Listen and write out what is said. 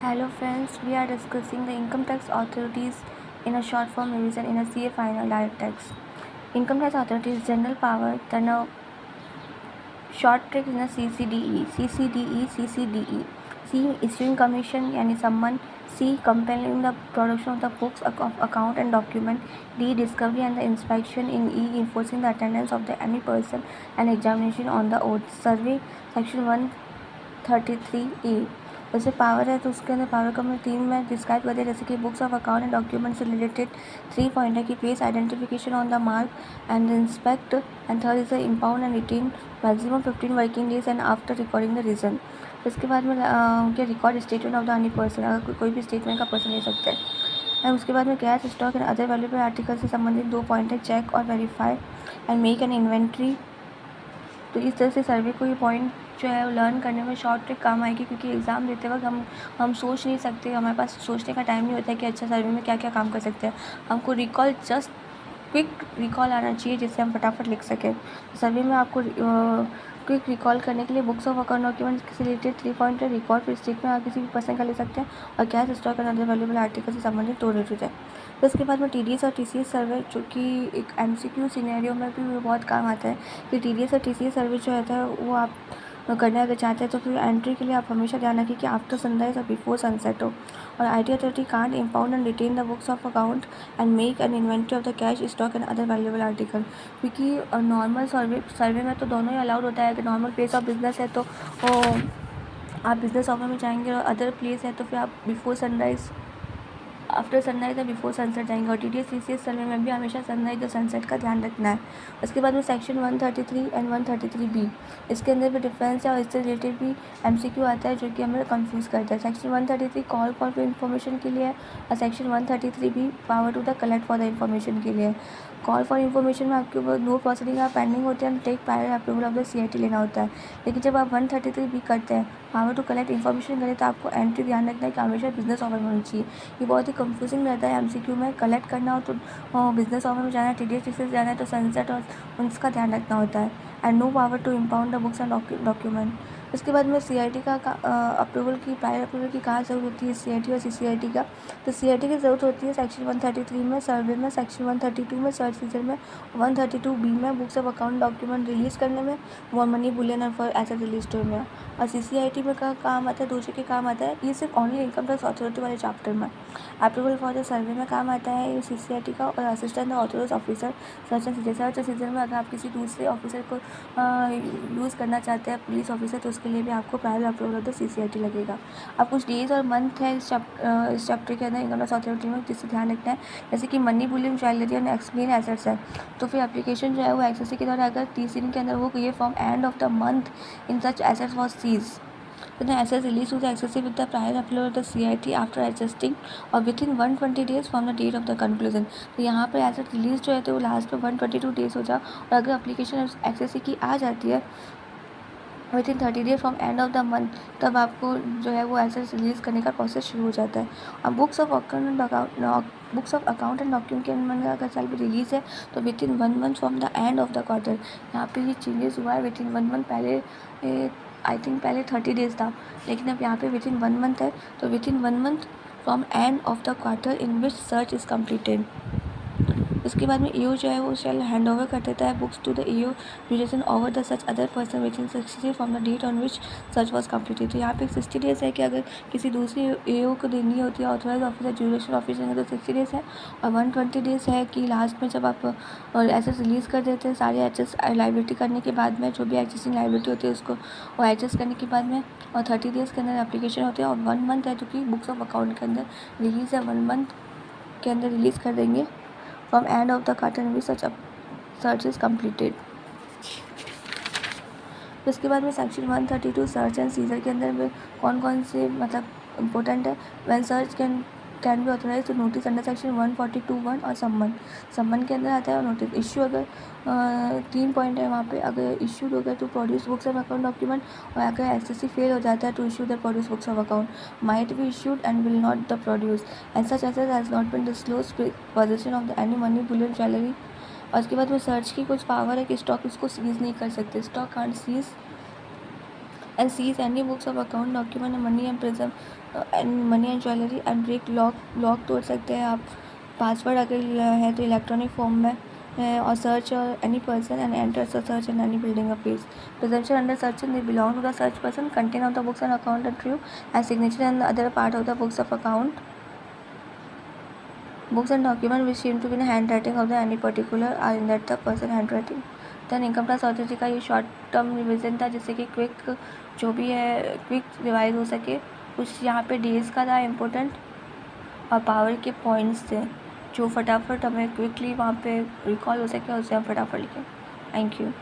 Hello friends, we are discussing the income tax authorities in a short form revision in a CA final direct tax. Income tax authorities general power then a short trick in a CCDE. C issuing commission yani someone. C compelling the production of the books of account and document. D discovery and the inspection. In E enforcing the attendance of the any person and examination on the oath. Survey section 133A. जैसे power है तो उसके अंदर power का मैं 3 में describe कर दिया, जैसे कि books of account and document से रिलेटेड 3 पॉइंट है कि place identification on the mark and inspect and third is the impound and retain maximum 15 working days and after recording the reason. इसके बाद में क्या record statement of the any person, अगर कोई भी स्टेटमेंट का पर्सन ले सकते हैं। एंड उसके बाद में cash stock and other valuable article से संबंधित 2 पॉइंट है, चेक और verify and make an inventory. तो इस तरह से सर्वे को ये पॉइंट जो है वो लर्न करने में शॉर्ट ट्रिक काम आएगी, क्योंकि एग्ज़ाम देते वक्त हम सोच नहीं सकते, हमारे पास सोचने का टाइम नहीं होता है कि अच्छा सर्वे में क्या क्या काम कर सकते हैं। हमको रिकॉल जस्ट क्विक रिकॉल आना चाहिए जिससे हम फटाफट लिख सकें। सर्वे में आपको क्विक रिकॉल करने के लिए बुक्स ऑफ अकाउंट डॉक्यूमेंट से रिलेटेड 3 पॉइंट है, रिकॉर्ड फिर स्टेटमेंट आप किसी भी पर्सन का ले सकते हैं और cash stock and other valuable article से संबंधित 2 रिलेटेड है। तो इसके बाद में TDS और TCS सर्वे, जो कि एक MCQ सिनेरियो में भी बहुत काम आता है कि TDS और TCS सर्वे जो रहता है वो आप करना अगर चाहते हैं तो फिर एंट्री के लिए आप हमेशा ध्यान रखिए कि आफ्टर सनराइज और बिफोर सनसेट हो। और IT authority can't impound and retain the books of account and make an inventory of the cash stock and other valuable article, क्योंकि नॉर्मल सर्वे में तो दोनों ही अलाउड होता है। अगर नॉर्मल प्लेस ऑफ बिजनेस है तो आप बिजनेस ऑफर में जाएंगे, और अदर प्लेस है तो फिर आप बिफोर सनराइज, आफ्टर सनराइज या बिफोर सनसेट जाएंगे। और TDS TCS सर्वे में भी हमेशा सनराइज और सनसेट का ध्यान रखना है। उसके बाद में सेक्शन 133 एंड 133B, इसके अंदर भी डिफरेंस है और इससे रिलेटेड भी MCQ आता है जो कि हमें कंफ्यूज करता है। सेक्शन 133 कॉल फॉर इन्फॉर्मेशन के लिए है और section 133B power to the collect for the information के लिए। कॉल फॉर इन्फॉर्मेशन में आपके ऊपर नो प्रोसीडिंग आप पेंडिंग होते हैं, take prior approval of the CIT लेना होता है। लेकिन जब आप 133B करते हैं, पावर टू कलेक्ट इन्फॉर्मेशन करें, तो आपको एंट्री ध्यान रखना है कि हमेशा बिजनेस ऑफर में होनी चाहिए। ये बहुत ही कंफ्यूजिंग रहता है MCQ में। कलेक्ट करना हो तो बिजनेस ऑफर में जाना है, TDS TCS जाना है तो सनसेट और उसका ध्यान रखना होता है। And no power to impound the books and document. उसके बाद में CIT का अप्रूवल की प्रायर अप्रूवल की कहाँ ज़रूरत होती है, CIT और CCIT का। तो CIT की ज़रूरत होती है सेक्शन 133 में सर्वे में, सेक्शन 132 में सर्च फीचर में, 132B में books of account document release करने में, और मनी बुलियन और फॉर एसेट रिलीज स्टोर में। और CCIT में का काम आता है, दूसरे के काम आता है, ये सिर्फ ओनली इनकम टैक्स अथॉरिटी वाले चैप्टर में। अप्रूवल फॉर द सर्वे में काम आता है ये CCIT का। और assistant authorise officer search and seizure, search and seizure में अगर आप किसी दूसरे ऑफिसर को यूज़ करना चाहते हैं, पुलिस ऑफिसर, तो उसके लिए भी आपको prior approval of the CCIT लगेगा। अब कुछ डेज और मंथ है इस चैप्टर के अंदर इनकम टैक्स अथॉरिटी में, जिससे ध्यान रखना है। जैसे कि money bullion jewellery and explain assets है, तो फिर एप्लीकेशन जो है वो एक्सेसी के द्वारा अगर 30 दिन के अंदर वो ये form end of the month in such assets was seize, तो the assets released to the excessive with the prior approval of the CIT after adjusting or within 120 days from the date of the conclusion। तो यहाँ पर asset release जो है तो वो last में 122 days हो जाए, और अगर एप्लीकेशन एक्सेसी की आ जाती है within 30 days from and of the month, तब आपको जो है वो एसेट्स रिलीज़ करने का प्रोसेस शुरू हो जाता है। अब books of account and document के अंदर अगर सैलरी रिलीज़ है तो within 1 month from the end of the quarter. यहाँ पे ये चेंजेस हुआ है, विथिन 1 मंथ पहले आई थिंक पहले 30 डेज था, लेकिन अब यहाँ पे विथिन 1 मंथ है, तो within 1 month from and of the quarter in which search is completed. उसके बाद में AO जो है वो शेल हैंड ओवर कर देता है books to the AO duration over the such other person which in 60 days from the date on which search was completed. तो यहाँ पे 60 डेज है कि अगर किसी दूसरी AO को देनी होती है ऑथोराइज ऑफिसर ड्यूरेशन ऑफिसर तो 60 डेज है, और 120 डेज है कि लास्ट में जब आप एसेट्स रिलीज़ कर देते हैं सारे एडजस्ट लाइबिलिटी करने के बाद में, जो भी एग्जिस्टिंग लाइबिलिटी होती है उसको वो एडजस्ट करने के बाद में, और 30 डेज़ के अंदर एप्लीकेशन होती है, और 1 मंथ है जो कि बुक्स ऑफ अकाउंट के अंदर रिलीज़ है, 1 मंथ के अंदर रिलीज़ कर देंगे from end of the quarter in which such a search is completed। तो इसके बाद में सेक्शन 132 सर्च एंड सीजर के अंदर में कौन कौन से मतलब इम्पोर्टेंट है। When search can be authorise to notice under section 142(1) और सम्मन के अंदर आता है। और नोटिस इश्यू अगर 3 पॉइंट है वहाँ पे, अगर इश्यूड हो गया to produce books of account document, और अगर SSC फेल हो जाता है to issue the produce books of account might be issued and will not the produce and such asset has not been disclose position of the any money bullion jewellery. और उसके बाद में search की कुछ power है कि stock इसको seize नहीं कर सकते, stock can't seize and seize any books of account, document, money and prism and money and jewellery and break lock तोड़ सकते हैं आप। पासवर्ड अगर है तो इलेक्ट्रॉनिक फॉर्म में है, और search any person and enter search in any building of place. Presumption under searching, they belong to the search person, content of the books and account are true, and signature and the other part of the books of account. Books and document which seem to be in the handwriting of the any particular are in that the person handwriting. then income tax authority का ये short term revision था, जिससे कि quick जो भी है quick revise हो सके। कुछ यहाँ पे डेज का था इम्पोर्टेंट, और पावर के पॉइंट्स थे जो फटाफट हमें क्विकली वहाँ पे रिकॉल हो सके और उसे हम फटाफट लिखें। Thank you.